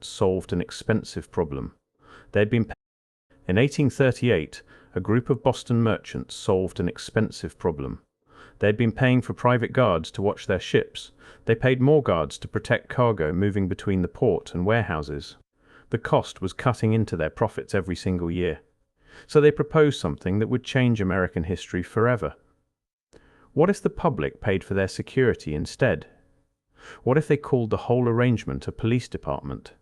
solved an expensive problem. They'd been In 1838, a group of Boston merchants solved an expensive problem. They'd been paying for private guards to watch their ships. They paid more guards to protect cargo moving between the port and warehouses. The cost was cutting into their profits every single year. So they proposed something that would change American history forever. What if the public paid for their security instead? What if they called the whole arrangement a police department?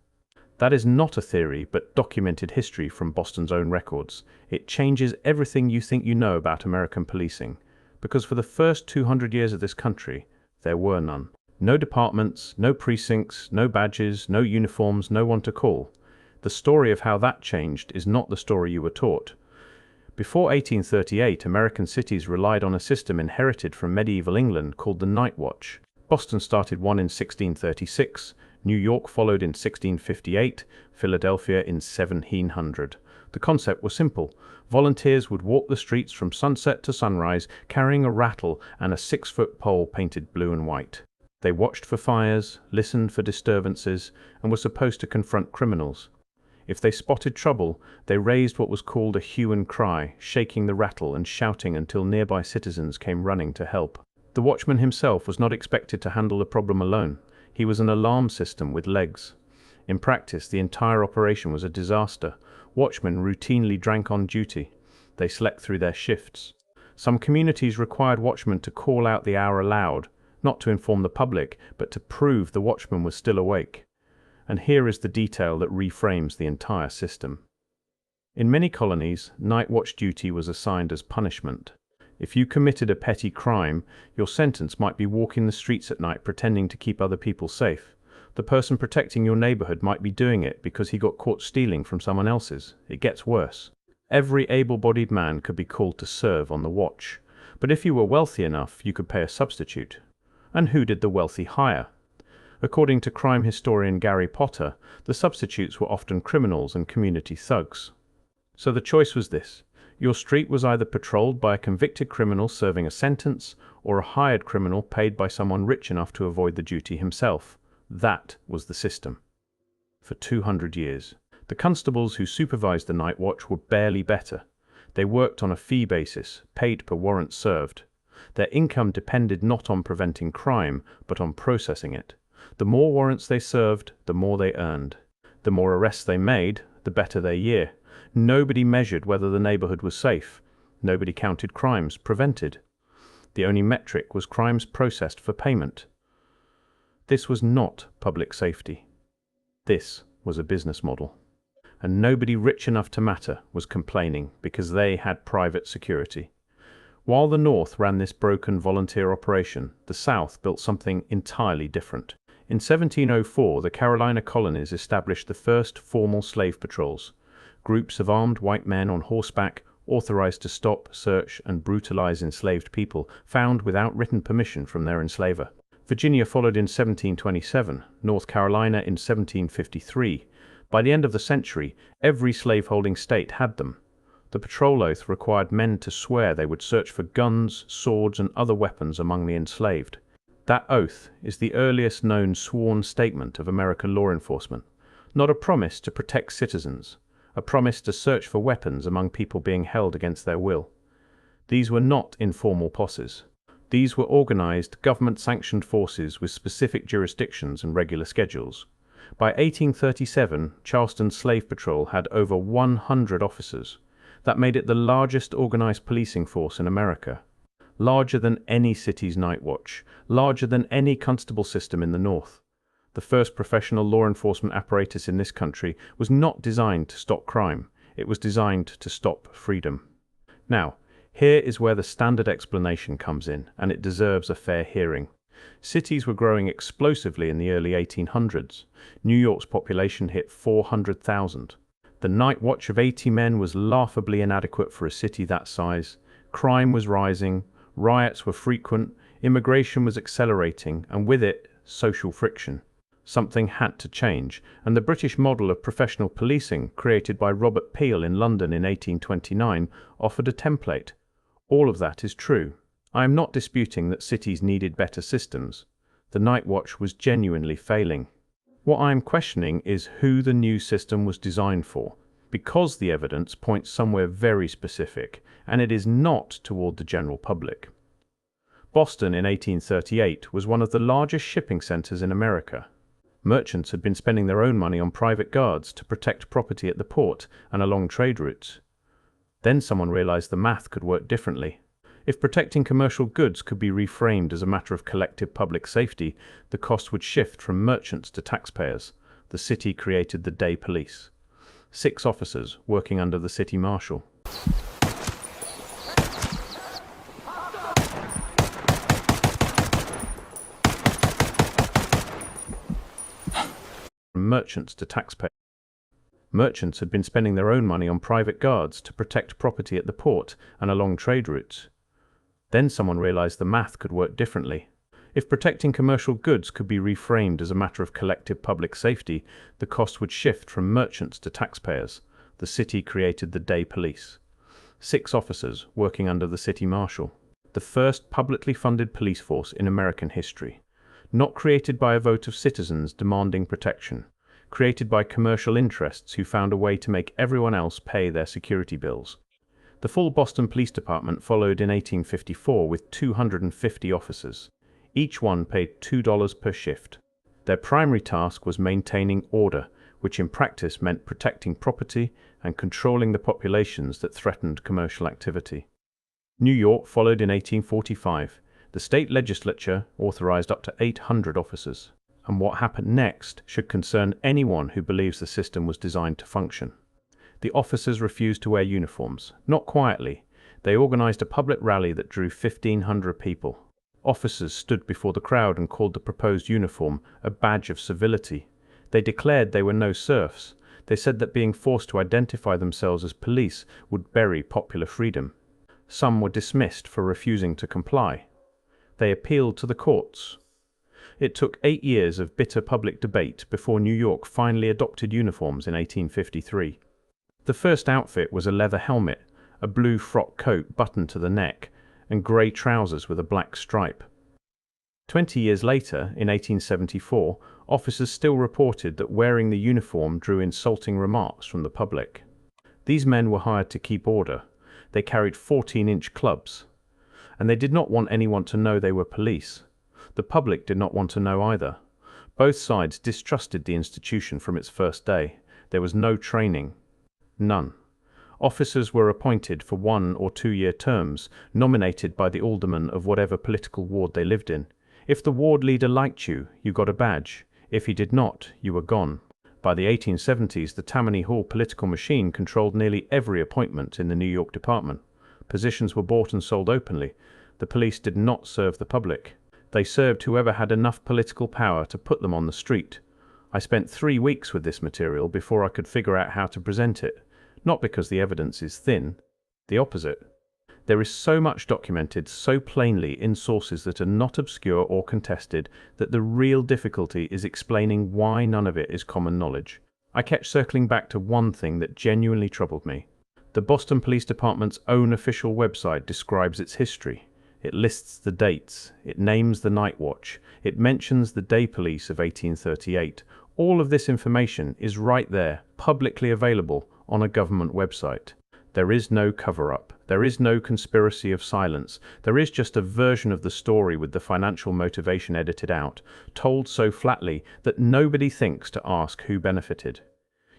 That is not a theory, but documented history from Boston's own records. It changes everything you think you know about American policing, because for the first 200 years of this country, there were none. No departments, no precincts, no badges, no uniforms, no one to call. The story of how that changed is not the story you were taught. Before 1838, American cities relied on a system inherited from medieval England called the Night Watch. Boston started one in 1636, New York followed in 1658, Philadelphia in 1700. The concept was simple. Volunteers would walk the streets from sunset to sunrise, carrying a rattle and a 6-foot pole painted blue and white. They watched for fires, listened for disturbances, and were supposed to confront criminals. If they spotted trouble, they raised what was called a hue and cry, shaking the rattle and shouting until nearby citizens came running to help. The watchman himself was not expected to handle the problem alone. He was an alarm system with legs. In practice, the entire operation was a disaster. Watchmen routinely drank on duty. They slept through their shifts. Some communities required watchmen to call out the hour aloud, not to inform the public, but to prove the watchman was still awake. And here is the detail that reframes the entire system. In many colonies, night watch duty was assigned as punishment. If you committed a petty crime, your sentence might be walking the streets at night pretending to keep other people safe. The person protecting your neighborhood might be doing it because he got caught stealing from someone else's. It gets worse. Every able-bodied man could be called to serve on the watch. But if you were wealthy enough, you could pay a substitute. And who did the wealthy hire? According to crime historian Gary Potter, the substitutes were often criminals and community thugs. So the choice was this. Your street was either patrolled by a convicted criminal serving a sentence, or a hired criminal paid by someone rich enough to avoid the duty himself. That was the system. For 200 years. The constables who supervised the night watch were barely better. They worked on a fee basis, paid per warrant served. Their income depended not on preventing crime, but on processing it. The more warrants they served, the more they earned. The more arrests they made, the better their year. Nobody measured whether the neighborhood was safe. Nobody counted crimes prevented. The only metric was crimes processed for payment. This was not public safety. This was a business model. And nobody rich enough to matter was complaining because they had private security. While the North ran this broken volunteer operation, the South built something entirely different. In 1704, the Carolina colonies established the first formal slave patrols. Groups of armed white men on horseback, authorized to stop, search, and brutalize enslaved people, found without written permission from their enslaver. Virginia followed in 1727, North Carolina in 1753. By the end of the century, every slaveholding state had them. The patrol oath required men to swear they would search for guns, swords, and other weapons among the enslaved. That oath is the earliest known sworn statement of American law enforcement, not a promise to protect citizens, a promise to search for weapons among people being held against their will. These were not informal posses. These were organized, government-sanctioned forces with specific jurisdictions and regular schedules. By 1837, Charleston's slave patrol had over 100 officers. That made it the largest organized policing force in America. Larger than any city's night watch, larger than any constable system in the North. The first professional law enforcement apparatus in this country was not designed to stop crime. It was designed to stop freedom. Now, here is where the standard explanation comes in, and it deserves a fair hearing. Cities were growing explosively in the early 1800s. New York's population hit 400,000. The night watch of 80 men was laughably inadequate for a city that size. Crime was rising, riots were frequent, immigration was accelerating, and with it, social friction. Something had to change, and the British model of professional policing, created by Robert Peel in London in 1829, offered a template. All of that is true. I am not disputing that cities needed better systems. The night watch was genuinely failing. What I'm questioning is who the new system was designed for, because the evidence points somewhere very specific, and it is not toward the general public. Boston in 1838 was one of the largest shipping centers in America. Merchants had been spending their own money on private guards to protect property at the port and along trade routes. Then someone realized the math could work differently. If protecting commercial goods could be reframed as a matter of collective public safety, the cost would shift from merchants to taxpayers. The city created the day police. 6 officers working under the city marshal. From merchants to taxpayers. Merchants had been spending their own money on private guards to protect property at the port and along trade routes. Then someone realized the math could work differently. If protecting commercial goods could be reframed as a matter of collective public safety, the cost would shift from merchants to taxpayers. The city created the day police. 6 officers working under the city marshal. The first publicly funded police force in American history. Not created by a vote of citizens demanding protection. Created by commercial interests who found a way to make everyone else pay their security bills. The full Boston Police Department followed in 1854 with 250 officers. Each one paid $2 per shift. Their primary task was maintaining order, which in practice meant protecting property and controlling the populations that threatened commercial activity. New York followed in 1845. The state legislature authorized up to 800 officers. And what happened next should concern anyone who believes the system was designed to function. The officers refused to wear uniforms, not quietly. They organized a public rally that drew 1,500 people. Officers stood before the crowd and called the proposed uniform a badge of civility. They declared they were no serfs. They said that being forced to identify themselves as police would bury popular freedom. Some were dismissed for refusing to comply. They appealed to the courts. It took 8 years of bitter public debate before New York finally adopted uniforms in 1853. The first outfit was a leather helmet, a blue frock coat buttoned to the neck, and grey trousers with a black stripe. 20 years later, in 1874, officers still reported that wearing the uniform drew insulting remarks from the public. These men were hired to keep order. They carried 14-inch clubs. And they did not want anyone to know they were police. The public did not want to know either. Both sides distrusted the institution from its first day. There was no training. None. Officers were appointed for 1 or 2 year terms, nominated by the alderman of whatever political ward they lived in. If the ward leader liked you, you got a badge. If he did not, you were gone. By the 1870s, the Tammany Hall political machine controlled nearly every appointment in the New York department. Positions were bought and sold openly. The police did not serve the public. They served whoever had enough political power to put them on the street. I spent 3 weeks with this material before I could figure out how to present it. Not because the evidence is thin, the opposite. There is so much documented so plainly in sources that are not obscure or contested that the real difficulty is explaining why none of it is common knowledge. I kept circling back to one thing that genuinely troubled me. The Boston Police Department's own official website describes its history. It lists the dates, it names the night watch, it mentions the day police of 1838. All of this information is right there, publicly available on a government website. There is no cover-up. There is no conspiracy of silence. There is just a version of the story with the financial motivation edited out, told so flatly that nobody thinks to ask who benefited.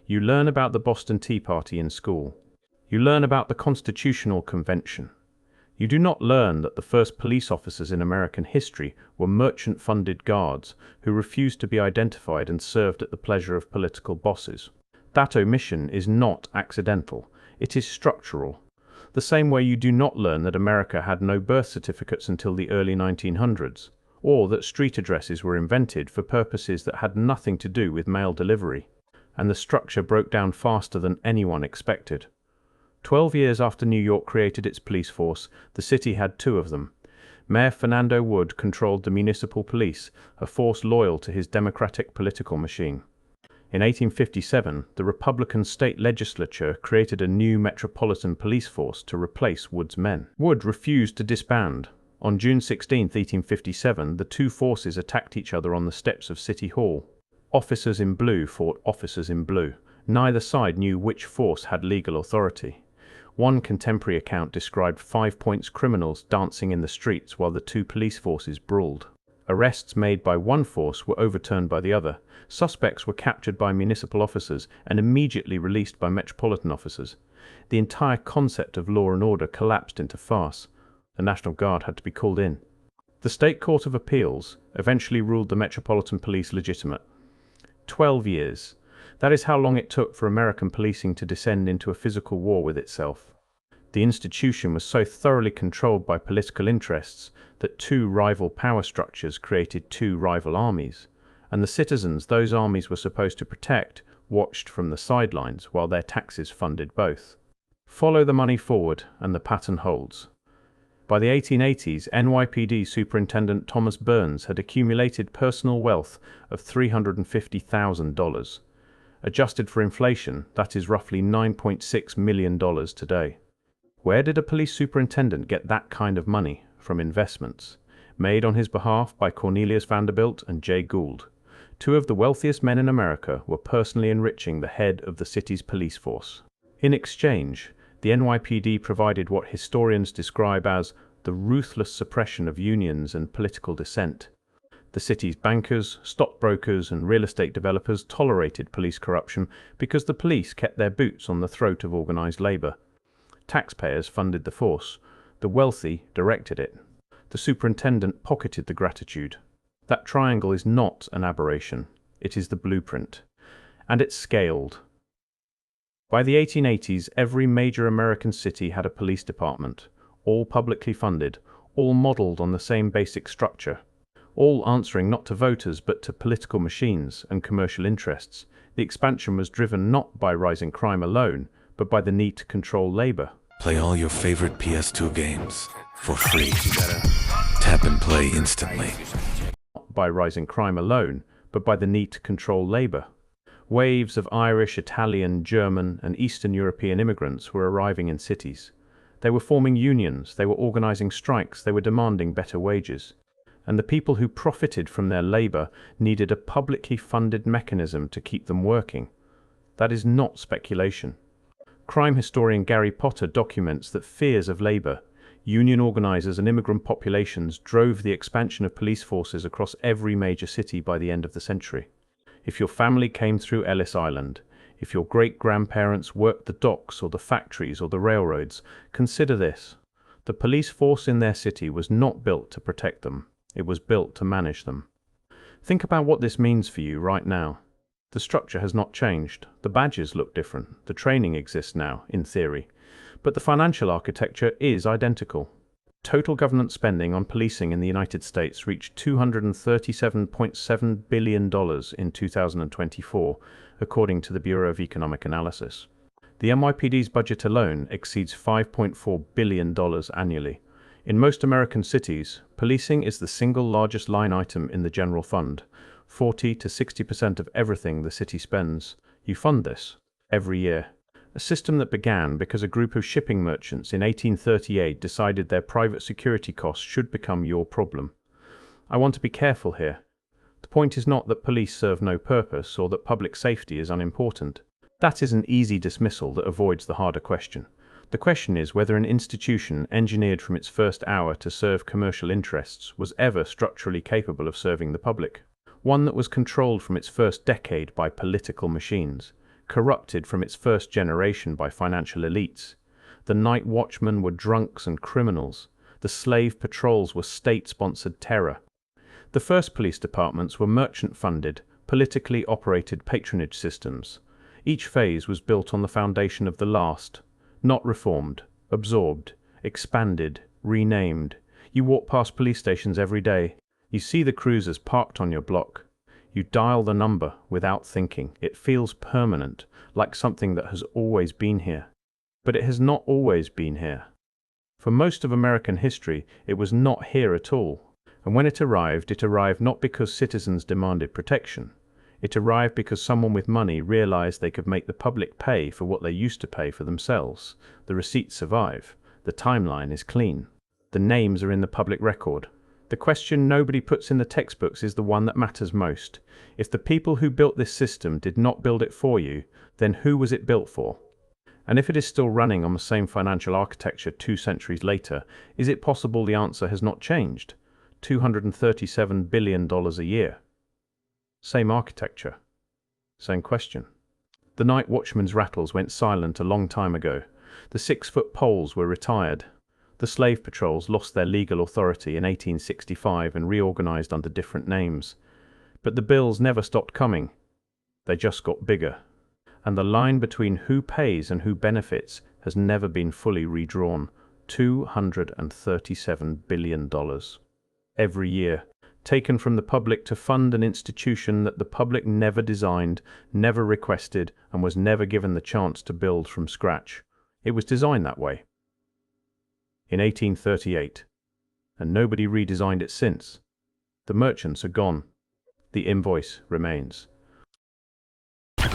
You learn about the Boston Tea Party in school. You learn about the Constitutional Convention. You do not learn that the first police officers in American history were merchant-funded guards who refused to be identified and served at the pleasure of political bosses. That omission is not accidental. It is structural. The same way you do not learn that America had no birth certificates until the early 1900s, or that street addresses were invented for purposes that had nothing to do with mail delivery, and the structure broke down faster than anyone expected. 12 years after New York created its police force, the city had 2 of them. Mayor Fernando Wood controlled the municipal police, a force loyal to his democratic political machine. In 1857, the Republican state legislature created a new metropolitan police force to replace Wood's men. Wood refused to disband. On June 16, 1857, the 2 forces attacked each other on the steps of City Hall. Officers in blue fought officers in blue. Neither side knew which force had legal authority. One contemporary account described 5 Points criminals dancing in the streets while the two police forces brawled. Arrests made by one force were overturned by the other. Suspects were captured by municipal officers and immediately released by metropolitan officers. The entire concept of law and order collapsed into farce. The National Guard had to be called in. The State Court of Appeals eventually ruled the Metropolitan Police legitimate. 12 years. That is how long it took for American policing to descend into a physical war with itself. The institution was so thoroughly controlled by political interests that two rival power structures created two rival armies, and the citizens those armies were supposed to protect watched from the sidelines while their taxes funded both. Follow the money forward, and the pattern holds. By the 1880s, NYPD Superintendent Thomas Burns had accumulated personal wealth of $350,000. Adjusted for inflation, that is roughly $9.6 million today. Where did a police superintendent get that kind of money? From investments made on his behalf by Cornelius Vanderbilt and Jay Gould. Two of the wealthiest men in America were personally enriching the head of the city's police force. In exchange, the NYPD provided what historians describe as the ruthless suppression of unions and political dissent. The city's bankers, stockbrokers, and real estate developers tolerated police corruption because the police kept their boots on the throat of organized labor. Taxpayers funded the force. The wealthy directed it. The superintendent pocketed the gratitude. That triangle is not an aberration. It is the blueprint. And it scaled. By the 1880s, every major American city had a police department, all publicly funded, all modeled on the same basic structure, all answering not to voters but to political machines and commercial interests. The expansion was driven not by rising crime alone, but by the need to control labor. Play all your favorite PS2 games for free. Tap and play instantly. Not by rising crime alone, but by the need to control labor. Waves of Irish, Italian, German, and Eastern European immigrants were arriving in cities. They were forming unions, they were organizing strikes, they were demanding better wages. And the people who profited from their labor needed a publicly funded mechanism to keep them working. That is not speculation. Crime historian Gary Potter documents that fears of labor, union organizers, and immigrant populations drove the expansion of police forces across every major city by the end of the century. If your family came through Ellis Island, if your great-grandparents worked the docks or the factories or the railroads, consider this. The police force in their city was not built to protect them. It was built to manage them. Think about what this means for you right now. The structure has not changed. The badges look different. The training exists now, in theory. But the financial architecture is identical. Total government spending on policing in the United States reached $237.7 billion in 2024, according to the Bureau of Economic Analysis. The NYPD's budget alone exceeds $5.4 billion annually. In most American cities, policing is the single largest line item in the general fund. 40 to 60% of everything the city spends. You fund this every year. A system that began because a group of shipping merchants in 1838 decided their private security costs should become your problem. I want to be careful here. The point is not that police serve no purpose or that public safety is unimportant. That is an easy dismissal that avoids the harder question. The question is whether an institution engineered from its first hour to serve commercial interests was ever structurally capable of serving the public. One that was controlled from its first decade by political machines, corrupted from its first generation by financial elites. The night watchmen were drunks and criminals. The slave patrols were state-sponsored terror. The first police departments were merchant-funded, politically operated patronage systems. Each phase was built on the foundation of the last, not reformed, absorbed, expanded, renamed. You walk past police stations every day. You see the cruisers parked on your block. You dial the number without thinking. It feels permanent, like something that has always been here. But it has not always been here. For most of American history, it was not here at all. And when it arrived not because citizens demanded protection. It arrived because someone with money realized they could make the public pay for what they used to pay for themselves. The receipts survive. The timeline is clean. The names are in the public record. The question nobody puts in the textbooks is the one that matters most. If the people who built this system did not build it for you, then who was it built for? And if it is still running on the same financial architecture 2 centuries later, is it possible the answer has not changed? $237 billion a year. Same architecture. Same question. The night watchman's rattles went silent a long time ago. The 6-foot poles were retired. The slave patrols lost their legal authority in 1865 and reorganized under different names. But the bills never stopped coming. They just got bigger. And the line between who pays and who benefits has never been fully redrawn. $237 billion. Every year, taken from the public to fund an institution that the public never designed, never requested, and was never given the chance to build from scratch. It was designed that way. In 1838, and nobody redesigned it since. The merchants are gone. The invoice remains.